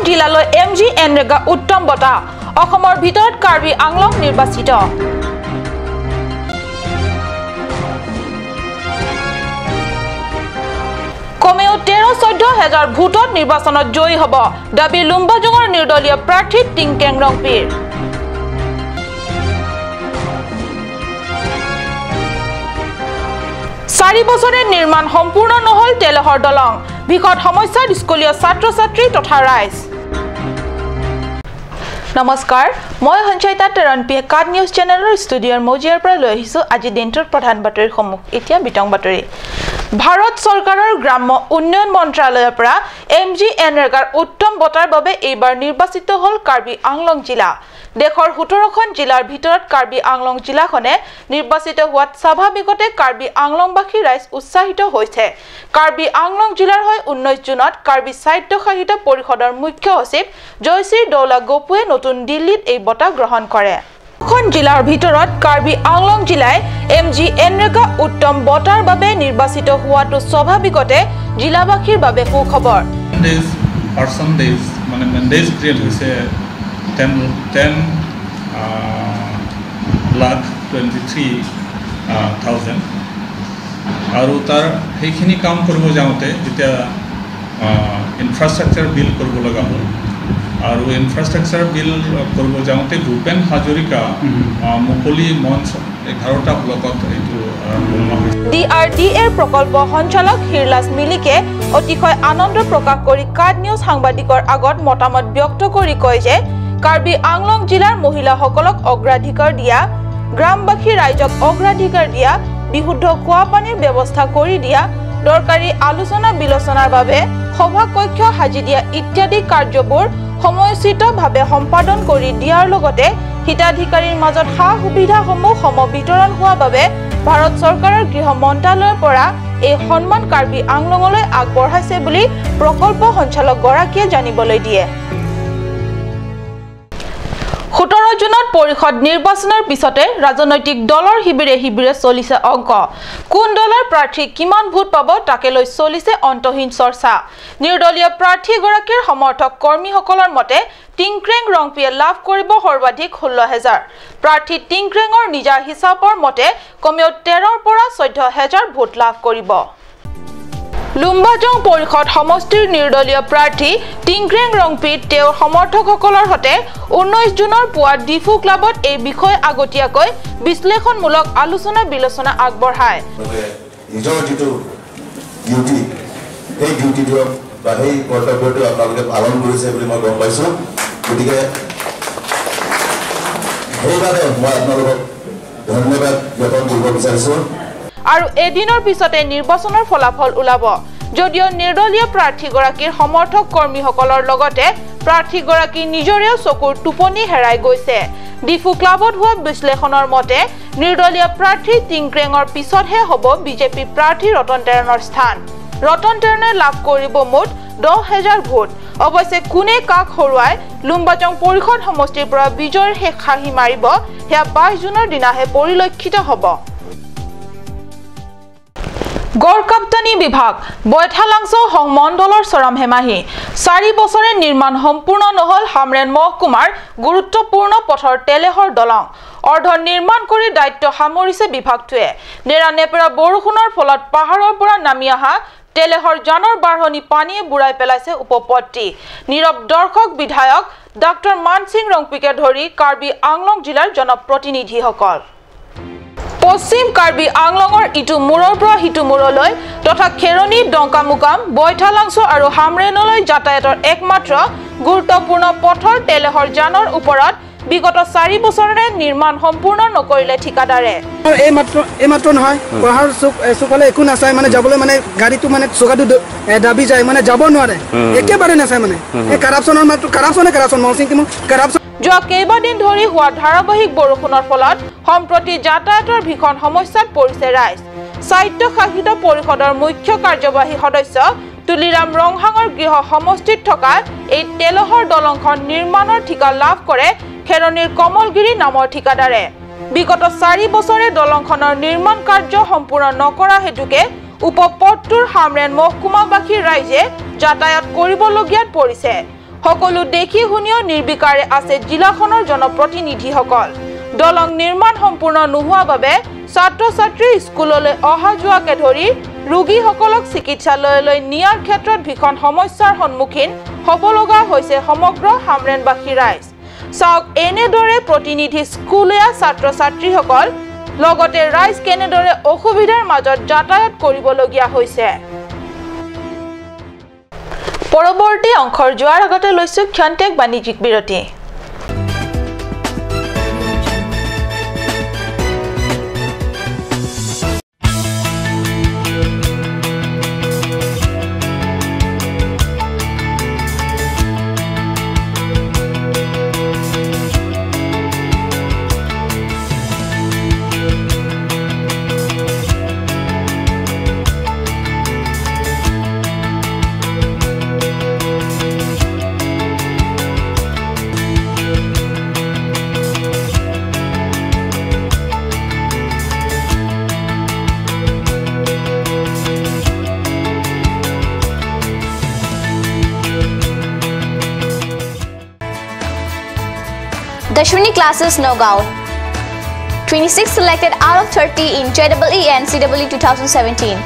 জিলালৈ MG NREGA উত্তম বঁটা অসমৰ ভিতৰত কাৰ্বি আংলং নিৰ্বাচিত কমেও 13-14 হাজাৰ ভোটত নিৰ্বাচনত জয়ী হ'ব দাবী লুম্বাজঙৰ নিৰ্দলীয় প্ৰাৰ্থী টিংকেং ৰংপিৰ 4 বছৰে নিৰ্মাণ সম্পূৰ্ণ নহল তেলহৰ দলং বিকট সমস্যাত স্কুলীয় ছাত্ৰ-ছাত্ৰী তথা ৰাইজ নমস্কাৰ মই সঞ্চয়িতা তেৰণপিয়ে কাৰ্ড নিউজ চেনেলৰ ষ্টুডিঅ'ৰ মজিয়াৰ পৰা লৈ আহিছো আজি দিনটোৰ প্ৰধান বাতৰিৰ সমূহ এতিয়া বিতং বাতৰি ভাৰত চৰকাৰৰ গ্ৰাম্য উন্নয়ন মন্ত্ৰালয়ৰ পৰা এমজি এনৰেগাৰ উত্তম বঁটাৰ বাবে এইবাৰ নিৰ্বাচিত হ'ল কাৰ্বি আংলং জিলা দেশৰ 17খন জিলাৰ ভিতৰত কাৰ্বি আংলং জিলাখনে নিৰ্বাচিত হোৱাত স্বাভাৱিকতে কাৰ্বি আংলংবাসী ৰাইজ উৎসাহিত হৈছে কাৰ্বি আংলং জিলাৰ হৈ 19 জুনত কাৰ্বি সাহিত্য সাহিত্য পৰিষদৰ মুখ্য সচিব জয়শ্ৰী দৌলা গোপুৱে নতুন দিল্লীত এই বঁটা গ্ৰহণ কৰে খন জিলাৰ ভিতৰত কাৰ্বি আংলং জিলাই এমজি এনৰেগা উত্তম বঁটাৰ বাবে নিৰ্বাচিত হোৱাটো স্বাভাৱিকতে জিলাবাসীৰ বাবে সুখবৰ মানে মেন্ডেজ ক্ৰিয়েট হৈছে 10,23,000 আৰু তাৰ সেইখিনি কাম কৰিব যাওঁতে এতিয়া ইনফ্ৰাষ্ট্ৰাকচাৰ বিল কৰিব লগা হ'ল আৰু ইনফ্ৰাষ্ট্ৰাকচাৰ বিল কৰিব যাওঁতে ভূপেন হাজৰিকা মুকলি মঞ্চ 11টা ব্লকত এইটো ডিআৰডিএৰ প্ৰকল্প সঞ্চালক হিৰলাজ মিলিকে অতিশয় আনন্দ প্ৰকাশ কৰি কাৰ্ড নিউজ সাংবাদিকৰ আগত মতামত ব্যক্ত কৰি কয় যে কাৰ্বি আংলং জিলাৰ মহিলাসকলক অগ্ৰাধিকাৰ দিয়া গ্ৰামবাসী ৰাইজক অগ্ৰাধিকাৰ দিয়া বিশুদ্ধ খোৱা পানীৰ ব্যৱস্থা কৰি দিয়া দৰকাৰী আলোচনা বিলোচনাৰ বাবে সভা কক্ষ সাজি দিয়া ইত্যাদি কাৰ্যবোৰ সময়োচিতভাৱে সম্পাদন কৰি দিয়াৰ লগতে হিতাধিকাৰীৰ মাজত সা সুবিধাসমূহ সমবিতৰণ হোৱা বাবে ভাৰত চৰকাৰৰ গৃহ মন্ত্ৰালয়ৰ পৰা এই সন্মান কাৰ্বি আংলঙলৈ আগবঢ়াইছে বুলি প্ৰকল্প সঞ্চালক গৰাকীয়ে জানিবলৈ দিয়ে 17 জুনত পৰিষদ নিৰ্বাচনৰ পিছতে ৰাজনৈতিক দলৰ হিবিৰে চলিছে অংক কোন দলৰ প্ৰাৰ্থী কিমান ভোট পাব তাকে লৈ চলিছে অন্তহীন চৰ্চা নিৰ্দলীয় প্ৰাৰ্থী গৰাকীৰ সমৰ্থক কৰ্মীসকলৰ মতে টিংক্ৰেং ৰংপিয়ে লাভ কৰিব সৰ্বাধিক 16,000 প্ৰাৰ্থী টিংক্ৰেঙৰ নিজা হিচাপৰ মতে কমেও 13ৰ পৰা 14,000 ভোট লাভ কৰিব লুম্বাজং পৰিষদ সমষ্টিৰ নিৰ্দলীয় প্ৰাৰ্থী টিংক্ৰেং ৰংপি তেওঁৰ সমৰ্থকসকলৰ সৈতে 19 জুনৰ পুৱা ডিফু ক্লাবত এই বিষয় আগতীয়াকৈ বিশ্লেষণমূলক আলোচনা বিলোচনা আগবঢ়ায় নিজৰ যিটো ডিউটি এই ডিউটিটো বা এই কৰ্তব্যটো আপোনালোকে পালন কৰিছে বুলি মই গম পাইছোঁ গতিকে সেইবাবে মই আপোনালোকক ধন্যবাদ জ্ঞাপন কৰিব বিচাৰিছোঁ আৰু এদিনৰ পিছতে নিৰ্বাচনৰ ফলাফল ওলাব যদিও নিৰ্দলীয় প্ৰাৰ্থীগৰাকীৰ সমৰ্থক কৰ্মীসকলৰ লগতে প্ৰাৰ্থীগৰাকী নিজৰেও চকুৰ টোপনি হেৰাই গৈছে ডিফু ক্লাবত হোৱা বিশ্লেষণৰ মতে নিৰ্দলীয় প্ৰাৰ্থী টিংক্ৰেঙৰ পিছতহে হ'ব বিজেপি প্ৰাৰ্থী ৰতন টেৰণৰ স্থান ৰতন টেৰণে লাভ কৰিব মুঠ 10,000 ভোট অৱশ্যে কোনে কাক হৰুৱাই লুম্বাজং পৰিষদ সমষ্টিৰ পৰা বিজয়ৰ শেষ হাঁহি মাৰিব সেয়া 22 জুনৰ দিনাহে পৰিলক্ষিত হ'ব গড়কাপ্তানি বিভাগ বৈঠালাংছো সংমণ্ডলৰ চৰম হেমাহি 4 বছৰে নিৰ্মাণ সম্পূৰ্ণ নহল হামৰেন মহকুমাৰ গুৰুত্বপূৰ্ণ পথৰ তেলেহৰ দলং অৰ্ধ নিৰ্মাণ কৰি দায়িত্ব সামৰিছে বিভাগটোৱে নেৰানেপেৰা বৰষুণৰ ফলত পাহাৰৰ পৰা নামি অহা তেলেহৰ জানৰ বাঢ়নি পানীয়ে বুঢ়াই পেলাইছে উপপত্তি নীৰৱ দৰ্শক বিধায়ক ডক্টৰ মানসিং ৰংপিকে ধৰি কাৰ্বি আংলং জিলাৰ জনপ্ৰতিনিধিসকল পশ্চিম কাৰ্বি আংলঙৰ ইটো মূৰৰ পৰা সিটো মূৰলৈ তথা খেৰণী ডংকামুকাম বৈঠালাংছো আৰু হামৰেনলৈ যাতায়াতৰ একমাত্ৰ গুৰুত্বপূৰ্ণ পথৰ তেলেহৰ জানৰ ওপৰত বিগত 4 বছৰে নিৰ্মাণ সম্পূৰ্ণ নকৰিলে ঠিকাদাৰে এই মাত্ৰ নহয় পাহাৰ চুকলে একো নাচায় মানে যাবলৈ মানে গাড়ীটো মানে চকাটো দাবি যায় মানে যাব নোৱাৰে একেবাৰে নাচায় মানে এই কাৰাপচনৰ মাত্ৰ কাৰাপচন মলসিং কিমো কাৰাপচন যোৱা কেইবাদিন ধৰি হোৱা ধাৰাবাহিক বৰষুণৰ ফলত সম্প্ৰতি যাতায়াতৰ ভীষণ সমস্যাত পৰিছে ৰাইজ সাহিত্য সাহিত্য পৰিষদৰ মুখ্য কাৰ্যবাহী সদস্য তুলিৰাম ৰংহাঙৰ গৃহ সমষ্টিত থকা এই তেলহৰ দলংখন নিৰ্মাণৰ ঠিকা লাভ কৰে খেৰণীৰ কমলগিৰি নামৰ ঠিকাদাৰে বিগত 4 বছৰে দলংখনৰ নিৰ্মাণ কাৰ্য সম্পূৰ্ণ নকৰা হেতুকে উপপত্তুৰ হামৰেন মহকুমাবাসী ৰাইজে যাতায়াত কৰিবলগীয়াত পৰিছে সকলো দেখি শুনিও নিৰ্বিকাৰে আছে জিলাখনৰ জনপ্ৰতিনিধিসকল দলং নিৰ্মাণ সম্পূৰ্ণ নোহোৱা বাবে ছাত্ৰ-ছাত্ৰী স্কুললৈ অহা যোৱাকে ধৰি ৰোগীসকলক চিকিৎসালয়লৈ নিয়াৰ ক্ষেত্ৰত ভীষণ সমস্যাৰ সন্মুখীন হ'ব লগা হৈছে সমগ্ৰ হামৰেনবাসী ৰাইজ চাওক এনেদৰে প্ৰতিনিধি স্কুলীয়া ছাত্ৰ-ছাত্ৰীসকল লগতে ৰাইজ কেনেদৰে অসুবিধাৰ মাজত যাতায়াত কৰিবলগীয়া হৈছে পৰৱৰ্তী অংশৰ যোৱাৰ আগতে লৈছো ক্ষন্তেক বাণিজ্যিক বিৰতি Dashwini classes Nogao. 26 selected out of 30 in JEE and CEE 2017.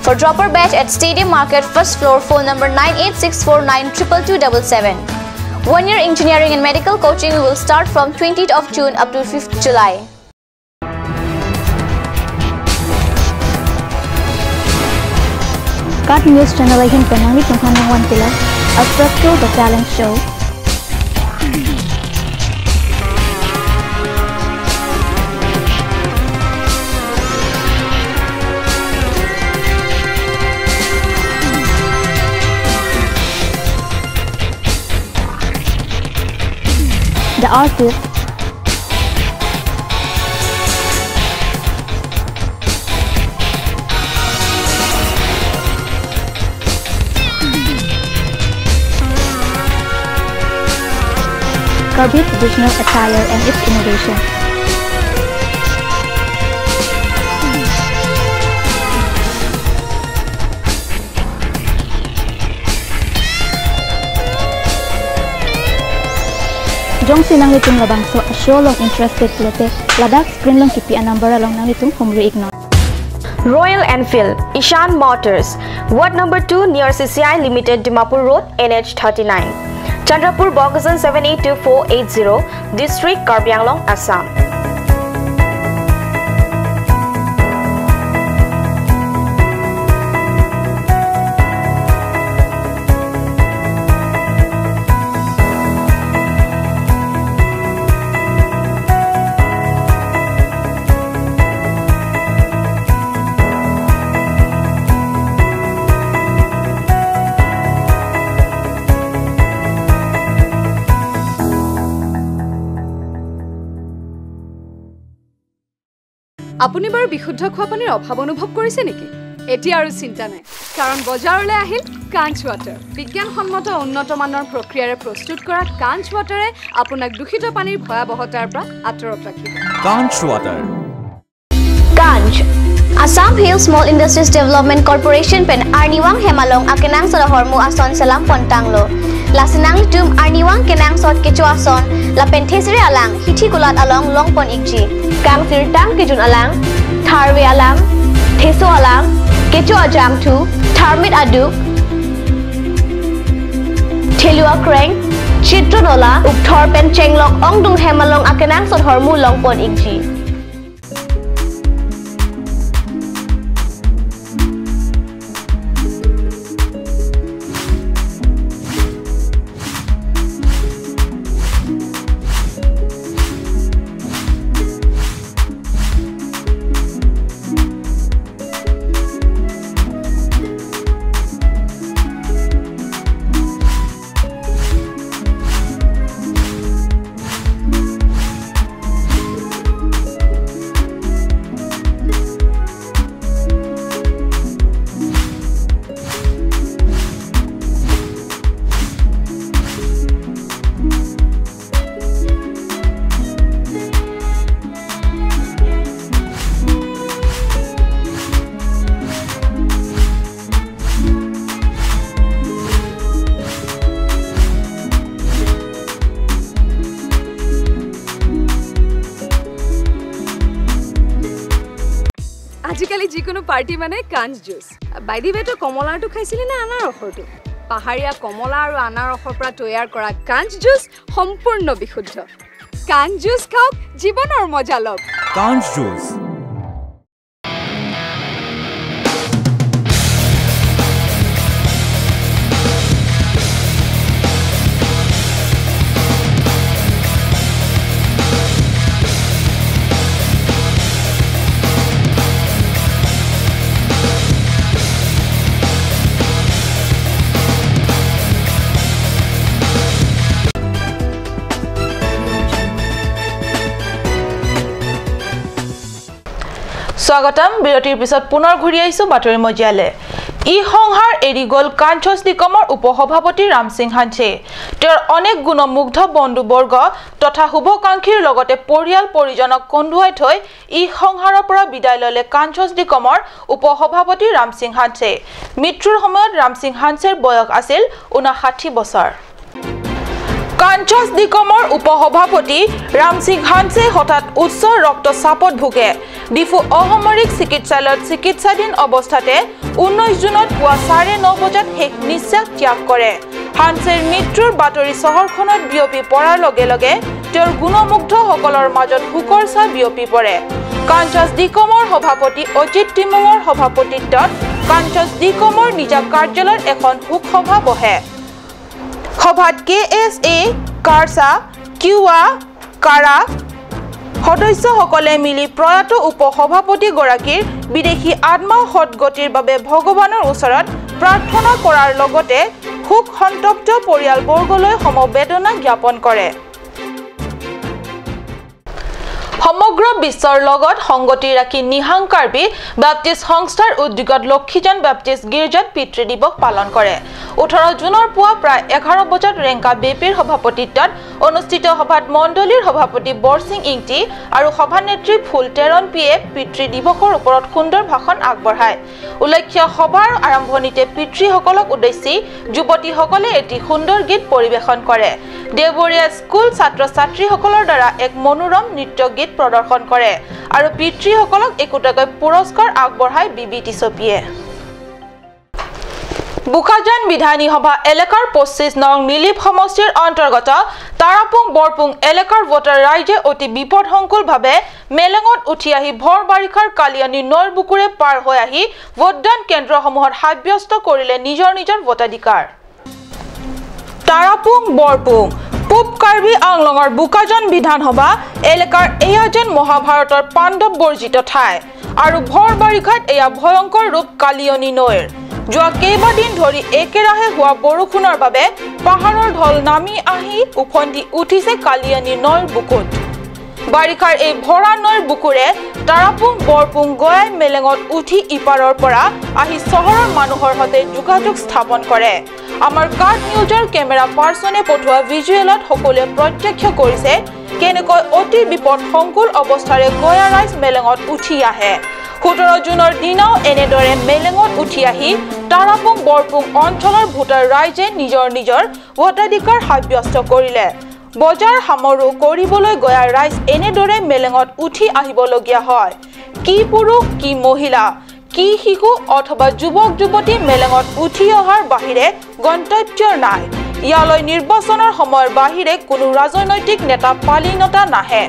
For dropper batch at Stadium Market, first floor, phone number 9864922277. 1 year engineering and medical coaching will start from 20th of June up to 5th July. Cut News Channel again penangi tunghanang one pillar, a structural the talent show. The artist Kirby traditional attire and its innovation. Jong sinang litung labangso a show long interested lete ladak screen long kipi a number along nang litung humri ignore. Royal Enfield, Ishan Motors, Ward number 2 near CCI Limited, Dimapur Road, NH 39. Chandrapur Bogazan 782480, District Karbi Anglong, Assam. আপুনি বাৰু বিশুদ্ধ খোৱা পানীৰ অভাৱ অনুভৱ কৰিছে নেকি এতিয়া আৰু চিন্তা নাই কাৰণ বজাৰলৈ আহিল কাঞ্চ ৱাটাৰ বিজ্ঞানসন্মত উন্নত মানৰ প্ৰক্ৰিয়াৰে প্ৰস্তুত কৰা কাঞ্চ ৱাটাৰে আপোনাক দূষিত পানীৰ ভয়াবহতাৰ পৰা আঁতৰত ৰাখিব কাঞ্চ water Kanj Assam Hill Small Industries Development Corporation pen Arniwang Hemalong akenang salahormu ason salam pontanglo lasinang litum Arniwang kenang sot kecu ason la penthesire alang hithi kulat along longpon ikji kang sirtang kijun alang tharwe alang theso alang kecu ajam thu tharmit aduk thelua kreng chitronola ukthor pen chenglok ongdung Hemalong akenang sot hormu longpon ikji যিকোনো party মানে কাঞ্চ juice বাইদি বেটো কমলাটো খাইছিলি না আনাৰসৰটো পাহাৰীয়া কমলা আৰু আনাৰসৰ পৰা তৈয়াৰ কৰা কাঞ্চ জুচ সম্পূৰ্ণ বিশুদ্ধ কাঞ্চ জুচ খাওক জীৱনৰ মজা লওক কাঞ্চ জুচ স্বাগতম বিৰতিৰ পিছত পুনৰ ঘূৰি আহিছো বাতৰি মজিয়ালে ই সংহাৰ এৰি গল কাঞ্চজ নিগমৰ উপসভাপতি ৰাম সিং হাঞ্চে তেওঁৰ অনেক গুণমুগ্ধ বন্ধুবৰ্গ তথা শুভকাংক্ষীৰ লগতে পৰিয়াল পৰিজনক কন্ধুৱাই থৈ ই সংহাৰৰ পৰা বিদায় ললে কাঞ্চজ নিগমৰ উপসভাপতি ৰাম সিং হাঞ্চে মৃত্যুৰ সময়ত ৰাম সিং হাঞ্চেৰ বয়স আছিল 59 বছৰ কাঞ্চজ নিগমৰ উপসভাপতি ৰাম সিং হাঞ্চে হঠাৎ উচ্চ ৰক্তচাপত ভুগে ডিফু অসামৰিক চিকিৎসালয়ত চিকিৎসাধীন অৱস্থাতে 19 জুনত পুৱা 9:30 বজাত শেষ নিশ্বাস ত্যাগ কৰে হাঞ্চেৰ মৃত্যুৰ বাতৰি চহৰখনত বিয়পি পৰাৰ লগে লগে তেওঁৰ গুণমুগ্ধসকলৰ মাজত শোকৰ ছাঁ বিয়পি পৰে কাঞ্চজ নিগমৰ সভাপতি অজিত টিমুঙৰ সভাপতিত্বত কাঞ্চজ নিগমৰ নিজা কাৰ্যালয়ত এখন শোক সভা বহে সভাত KSA কাৰসা কিউৱা কাৰা সদস্যসকলে মিলি প্ৰয়াত উপসভাপতি গৰাকীৰ বিদেশী আত্মা সদগতিৰ বাবে ভগৱানৰ ওচৰত প্ৰাৰ্থনা কৰাৰ লগতে শোক সন্তপ্ত পৰিয়ালবৰ্গলৈ সমবেদনা জ্ঞাপন কৰে সমগ্ৰ বিশ্বৰ লগত সংগতি ৰাখি নিহাং কাৰ্বি বাপ্তিষ্ট সংস্থাৰ উদ্যোগত লক্ষীজন বাপ্তিষ্ট গীৰ্জাত পিতৃ দিৱস পালন কৰে 18 জুনৰ পুৱা প্ৰায় 11 বজাত ৰেংকা বেপিৰ সভাপতিত্বত অনুষ্ঠিত সভাত মণ্ডলীৰ সভাপতি বৰসিং ইংটি আৰু সভানেত্ৰী ফুল টেৰন পিয়ে পিতৃ দিৱসৰ ওপৰত সুন্দৰ ভাষণ আগবঢ়ায় উল্লেখ্য সভাৰ আৰম্ভণিতে পিতৃসকলক উদ্দেশ্যি যুৱতীসকলে এটি সুন্দৰ গীত পৰিৱেশন কৰে দেৱৰীয়া স্কুল ছাত্ৰ ছাত্ৰীসকলৰ দ্বাৰা এক মনোৰম নৃত্য গীত প্ৰদৰ্শন কৰে আৰু পিতৃসকলক একোটাকৈ পুৰস্কাৰ আগবঢ়ায় বিবিটি ছপিয়ে বুকাজান বিধানী সভা এলেকাৰ 25 নং নিলিপ সমষ্টিৰ অন্তৰ্গত তাৰাপুং বৰপুং এলেকাৰ ভোটাৰ ৰাইজে অতি বিপদসংকুলভাৱে মেলেঙত উঠি আহি ভৰ বাৰিষাৰ কালিয়ানী নৈৰ বুকুৰে পাৰ হৈ আহি ভোটদান কেন্দ্ৰসমূহত সাব্যস্ত কৰিলে নিজৰ নিজৰ ভোটাধিকাৰ তাৰাপুং বৰপুং পূব কাৰ্বি আংলঙৰ বুকাজান বিধানসভা এলেকাৰ এয়া যেন মহাভাৰতৰ পাণ্ডৱ বৰ্জিত ঠাই আৰু ভৰ বাৰিষাত এয়া ভয়ংকৰ ৰূপ কালিয়নী নৈৰ যোৱা কেইবাদিন ধৰি একেৰাহে হোৱা বৰষুণৰ বাবে পাহাৰৰ ঢল নামি আহি উফন্দি উঠিছে কালিয়ানী নৈৰ বুকুত বাৰিষাৰ এই ভৰা নৈৰ বুকুৰে তাৰাপুং বৰপুং গয়াই মেলেঙত উঠি ইপাৰৰ পৰা আহি চহৰৰ মানুহৰ সৈতে যোগাযোগ স্থাপন কৰে আমাৰ কাৰ্ড নিউজৰ কেমেৰা পাৰ্চনে পঠোৱা ভিজুৱেলত সকলোৱে প্ৰত্যক্ষ কৰিছে কেনেকৈ অতি বিপদ সংকুল অৱস্থাৰে গয়া ৰাইজ মেলেঙত উঠি আহে 17 জুনৰ দিনাও এনেদৰে মেলেঙত উঠি আহি তাৰাপুং বৰপুং অঞ্চলৰ ভোটাৰ ৰাইজে নিজৰ নিজৰ ভোটাধিকাৰ সাব্যস্ত কৰিলে বজাৰ সামৰো কৰিবলৈ গয়া ৰাইজ এনেদৰে মেলেঙত উঠি আহিবলগীয়া হয় কি পুৰুষ কি মহিলা কি শিশু অথবা যুৱক যুৱতী মেলেঙত উঠি অহাৰ বাহিৰে গন্তব্য নাই ইয়ালৈ নিৰ্বাচনৰ সময়ৰ বাহিৰে কোনো ৰাজনৈতিক নেতা পালিনতা নাহে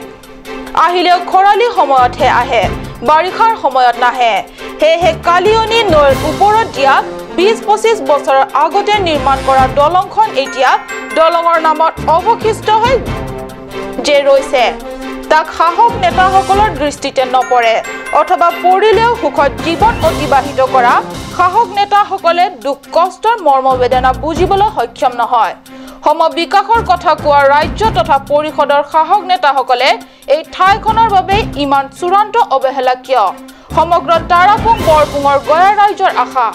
আহিলেও খৰালি সময়তহে আহে বাৰিষাৰ সময়ত নাহে হেহে কালিয়নী নৈৰ ওপৰত দিয়া 20-25 বছৰৰ আগতে নিৰ্মাণ কৰা দলংখন এতিয়া দলঙৰ নামত অৱশিষ্ট হৈ যে ৰৈছে তাক সাহস নেতাসকলৰ দৃষ্টিতে নপৰে অথবা পৰিলেও সুখত জীৱন অতিবাহিত কৰা সাহস নেতাসকলে দুখ কষ্টৰ মৰ্মবেদনা বুজিবলৈ সক্ষম নহয় সমবিকাশৰ কথা কোৱা ৰাজ্য তথা পৰিষদৰ সাহস নেতাসকলে এই ঠাইখনৰ বাবে ইমান চূড়ান্ত অৱহেলা কিয় সমগ্ৰ তাৰাপুং বৰপুঙৰ গয়া ৰাইজৰ আশা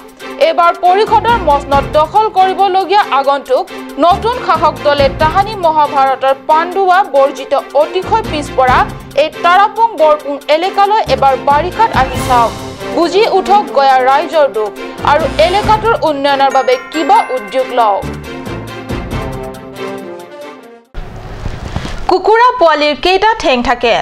এবাৰ পৰিষদৰ মসনদ দখল কৰিবলগীয়া আগন্তুক নতুন শাসক দলে তাহানি মহাভাৰতৰ পাণ্ডুৱা বৰ্জিত অতিশয় পিছপৰা এই তাৰাপুং বৰপুং এলেকালৈ এবাৰ বাৰিষাত আহি চাওক বুজি উঠক গয়া ৰাইজৰ দুখ আৰু এলেকাটোৰ উন্নয়নৰ বাবে কিবা উদ্যোগ লওক কুকুৰা পোৱালিৰ কেইটা ঠেং থাকে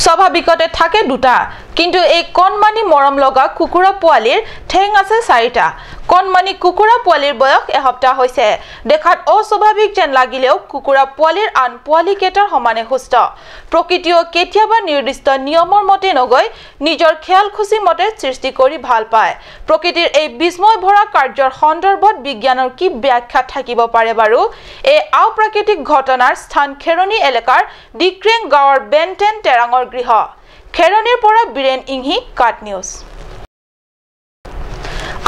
স্বাভাৱিকতে থাকে দুটা কিন্তু এই কণমানি মৰম লগা কুকুৰা পোৱালিৰ ঠেং আছে 4টা কণমানি কুকুৰা পোৱালিৰ বয়স এসপ্তাহ হৈছে দেখাত অস্বাভাৱিক যেন লাগিলেও কুকুৰা পোৱালিৰ আন পোৱালি কেটাৰ সমানে সুস্থ প্ৰকৃতিও কেতিয়াবা নিৰ্দিষ্ট নিয়মৰ মতে নগৈ নিজৰ খেয়াল খুচি মতে সৃষ্টি কৰি ভাল পায় প্ৰকৃতিৰ এই বিস্ময় ভৰা কাৰ্যৰ সন্দৰ্ভত বিজ্ঞানৰ কি ব্যাখ্যা থাকিব পাৰে বাৰু এই অপ্ৰাকৃতিক ঘটনাৰ স্থান খেৰণী এলেকাৰ ডিক্ৰেং গাঁৱৰ বেনটেন তেৰাঙৰ গৃহ খেৰণীৰ পৰা বীৰেন ইংহি কাট নিউজ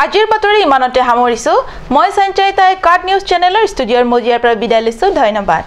আজিৰ বাতৰি ইমানতে সামৰিছো মই সঞ্চয়িতাই কাট নিউজ চেনেলৰ ষ্টুডিঅ'ৰ মজিয়াৰ পৰা বিদায় লৈছো ধন্যবাদ